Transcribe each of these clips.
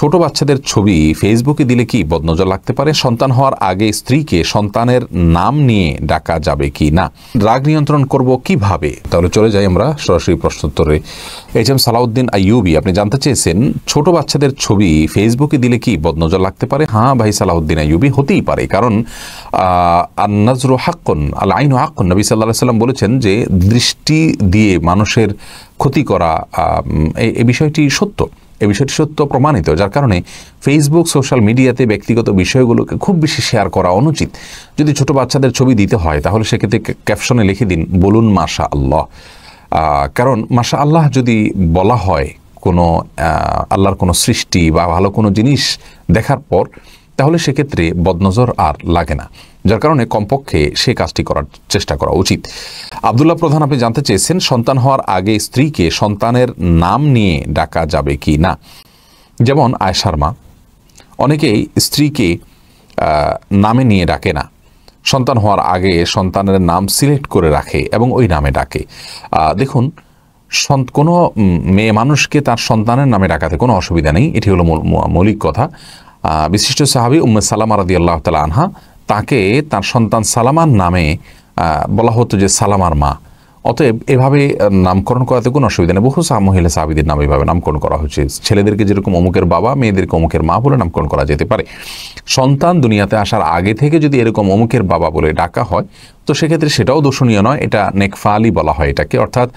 ছোট বাচ্চাদের ছবি ফেসবুকে দিলে কি বদনজর লাগতে পারে? সন্তান হওয়ার আগে স্ত্রীকে সন্তানের নাম নিয়ে ডাকা যাবে কি না? রাগ নিয়ন্ত্রণ করব কিভাবে? তাহলে চলে যাই আমরা সরাসরি প্রশ্নোত্তরে। এইচ.এম. সালাউদ্দিন আইয়ুবী আপনি জানতে চেয়েছেন, ছোট বাচ্চাদের ছবি ফেসবুকে দিলে কি বদনজর লাগতে পারে? হ্যাঁ ভাই সালাউদ্দিন আইয়ুবী, হতেই পারে। কারণ আন-নাজরু হাক্কুন আল আইনু হাক্কুন, নবী সাল্লাল্লাহু আলাইহি ওয়াসাল্লাম বলেছেন যে দৃষ্টি দিয়ে মানুষের ক্ষতি করা এই বিষয়টি সত্য, এই বিষয়টি সত্য প্রমাণিত। যার কারণে ফেসবুক সোশ্যাল মিডিয়াতে ব্যক্তিগত বিষয়গুলোকে খুব বেশি শেয়ার করা অনুচিত। যদি ছোট বাচ্চাদের ছবি দিতে হয় তাহলে সেক্ষেত্রে ক্যাপশনে লিখে দিন বলুন মাশা আল্লাহ। কারণ মাশা আল্লাহ যদি বলা হয় কোনো আল্লাহর কোনো সৃষ্টি বা ভালো কোনো জিনিস দেখার পর, তাহলে সেক্ষেত্রে বদনজর আর লাগে না। যার কারণে কমপক্ষে সে কাজটি করার চেষ্টা করা উচিত। আব্দুল্লাহ প্রধান আপনি জানতে চেয়েছেন, সন্তান হওয়ার আগে স্ত্রীকে সন্তানের নাম নিয়ে ডাকা যাবে কি না? যেমন আয়েশার মা, অনেকেই স্ত্রীকে নামে নিয়ে ডাকে না, সন্তান হওয়ার আগে সন্তানের নাম সিলেক্ট করে রাখে এবং ওই নামে ডাকে। দেখুন, কোনো মেয়ে মানুষকে তার সন্তানের নামে ডাকাতে কোনো অসুবিধা নেই, এটি হলো মৌলিক কথা। বিশিষ্ট সাহাবী উম্মে সালামা রাদিয়াল্লাহু তাআলা আনহা, তাকে তার সন্তান সালামার নামে বলা হতো যে সালামার মা। অতএব এভাবে নামকরণ করাতে কোনো অসুবিধা নেই। বহু মহিলা সাহাবীদের নামে এভাবে নামকরণ করা হচ্ছে। ছেলেদেরকে যেরকম অমুকের বাবা, মেয়েদেরকে অমুকের মা বলে নামকরণ করা যেতে পারে। সন্তান দুনিয়াতে আসার আগে থেকে যদি এরকম অমুকের বাবা বলে ডাকা হয় তো সেক্ষেত্রে সেটাও দোষণীয় নয়, এটা নেকফালি বলা হয় এটাকে। অর্থাৎ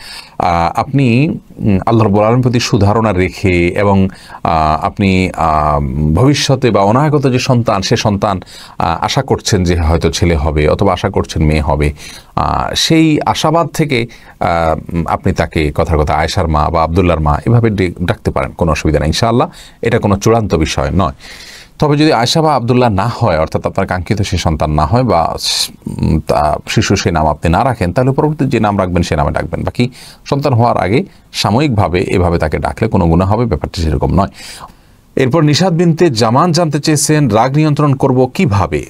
আপনি আল্লাহ রাব্বুল আলামিনের প্রতি সুধারণা রেখে এবং আপনি ভবিষ্যতে বা অনাগত যে সন্তান, সে সন্তান আশা করছেন যে হয়তো ছেলে হবে অথবা আশা করছেন মেয়ে হবে, সেই আশাবাদ থেকে আপনি তাকে কথার কথা আয়েশার মা বা আব্দুল্লাহর মা এভাবে ডাকতে পারেন, কোনো অসুবিধা নেই ইনশাআল্লাহ। এটা কোনো চূড়ান্ত বিষয় নয়। তবে যদি আয়েশা বা আব্দুল্লাহ না হয়, অর্থাৎ আপনার কাঙ্ক্ষিত সে সন্তান না হয় বা শিশু সে নাম আপনি না রাখেন, তাহলে পরবর্তী যে নাম রাখবেন সে নামে ডাকবেন। বাকি সন্তান হওয়ার আগে সাময়িকভাবে এভাবে তাকে ডাকলে কোনো গুনাহ হবে, ব্যাপারটি সেরকম নয়। এরপর নিশাত বিনতে জামান জানতে চেয়েছেন, রাগ নিয়ন্ত্রণ করব কিভাবে?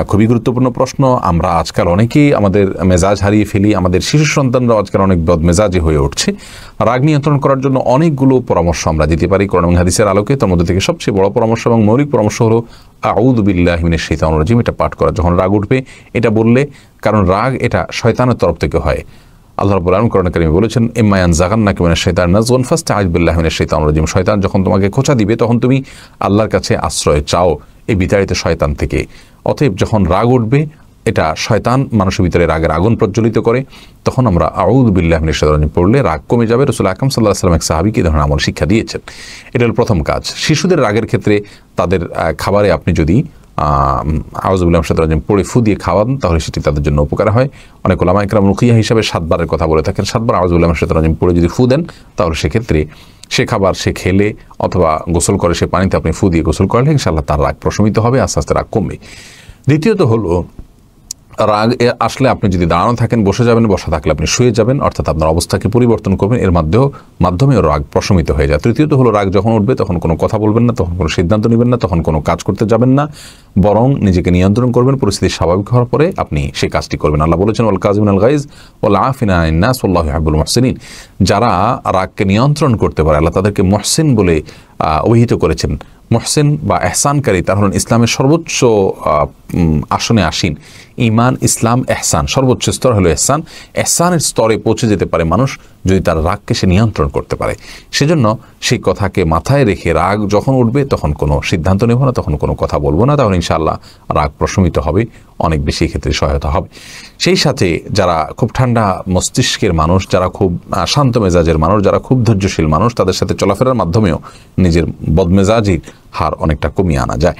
খুবই গুরুত্বপূর্ণ প্রশ্ন। আমরা আজকাল অনেকেই আমাদের মেজাজ হারিয়ে ফেলি, আমাদের শিশু সন্তানরাও আজকাল অনেক বদমেজাজি হয়ে উঠছে। রাগ নিয়ন্ত্রণ করার জন্য অনেকগুলো পরামর্শ আমরা দিতে পারি কোরআন এবং হাদিসের আলোকে। তার মধ্যে থেকে সবচেয়ে বড় পরামর্শ এবং মৌলিক পরামর্শ হলো আউযু বিল্লাহি মিনাশ শাইতানির রাজিম, এটা পাঠ করা যখন রাগ উঠবে। এটা বললে, কারণ রাগ এটা শয়তানের তরফ থেকে হয়। আল্লাহ রাব্বুল আলামিন কোরআন কারীমে বলেছেন, ইম্মা ইয়ানজাগান্নাকা মিনাশ শাইতানির নাজগুন ফাস্তাইয বিল্লাহি মিনাশ শাইতানির রাজিম। শয়তান যখন তোমাকে খোঁচা দিবে তখন তুমি আল্লাহর কাছে আশ্রয় চাও এই বিতাড়িত শয়তান থেকে। অতএব যখন রাগ উঠবে, এটা শয়তান মানুষের ভিতরে রাগের আগুন প্রজ্বলিত করে, তখন আমরা আউযু বিল্লাহি মিনাশ শাইতানির রাজিম পড়লে রাগ কমে যাবে। রাসূল আকরাম সাল্লাল্লাহু আলাইহি ওয়াসাল্লাম এক সাহাবীকে এই ধরনের আমল শিক্ষা দিয়েছেন। এটা হল প্রথম কাজ। শিশুদের রাগের ক্ষেত্রে তাদের খাবারে আপনি যদি আউযু বিল্লাহি মিনাশ শাইতানির রাজিম পড়ে ফু দিয়ে খাওয়ান, তাহলে সেটি তাদের জন্য উপকার হয়। অনেক উলামা ইকরাম রুকিয়া হিসাবে 7 বারের কথা বলে থাকেন। 7 বার আউযু বিল্লাহি মিনাশ শাইতানির রাজিম পড়ে যদি ফু দেন, তাহলে সেক্ষেত্রে সে খাবার সে খেলে অথবা গোসল করে সে পানিতে আপনি ফু দিয়ে গোসল করলে ইনশাআল্লাহ তার রাগ প্রশমিত হবে, আস্তে আস্তে রাগ কমবে। দ্বিতীয়ত হলো, রাগ আসলে আপনি যদি দাঁড়ানো থাকেন বসে যাবেন, বসা থাকলে আপনি শুয়ে যাবেন, অর্থাৎ আপনার অবস্থাকে পরিবর্তন করবেন, এর মাধ্যমেও রাগ প্রশমিত হয়ে যায়। তৃতীয়ত হলো, রাগ যখন উঠবে তখন কোনো কথা বলবেন না, তখন কোনো সিদ্ধান্ত নেবেন না, তখন কোনো কাজ করতে যাবেন না, বরং নিজেকে নিয়ন্ত্রণ করবেন। পরিস্থিতি স্বাভাবিক হওয়ার পরে আপনি সেই কাজটি করবেন। আল্লাহ বলেছেন, ওয়াল কাযিমিনাল গায়জ ওয়াল আফিনা আনিন নাস ওয়াল্লাহু ইউহিব্বুল মুহসিনিন। যারা রাগকে নিয়ন্ত্রণ করতে পারে আল্লাহ তাদেরকে মুহসিন বলে অভিহিত করেছেন। মুহসিন বা এহসানকারী তার হলেন ইসলামের সর্বোচ্চ আসনে আসীন। ঈমান, ইসলাম, এহসান, সর্বোচ্চ স্তর হলো এহসান। এহসানের স্তরে পৌঁছে যেতে পারে মানুষ যদি তার রাগকে সে নিয়ন্ত্রণ করতে পারে। সেজন্য সেই কথাকে মাথায় রেখে রাগ যখন উঠবে তখন কোনো সিদ্ধান্ত নেব না, তখন কোনো কথা বলবো না, তাহলে ইনশাআল্লাহ রাগ প্রশমিত হবে, অনেক বেশি ক্ষেত্রে সহায়তা হবে। সেই সাথে যারা খুব ঠান্ডা মস্তিষ্কের মানুষ, যারা খুব শান্ত মেজাজের মানুষ, যারা খুব ধৈর্যশীল মানুষ, তাদের সাথে চলাফেরার মাধ্যমেও নিজের বদমেজাজির হার অনেকটা কমিয়ে আনা যায়।